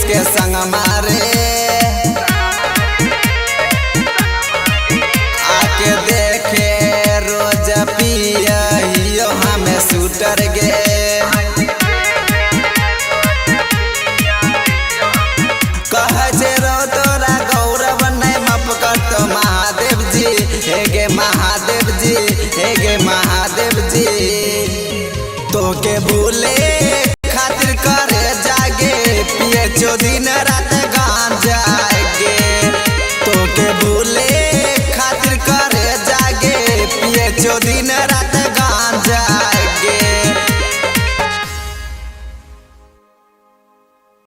के संग मारे आके देखे रोज पियो हमें शूटर गे कहे रो तोरा गौरव नहीं माफ कर तो महादेव जी हे गे महादेव जी हे गे महादेव जी तो के भूले खातिर करे जागे पिए जो दिन रात गांजा गे तो के भूले खातिर करे जागे पिए जो दिन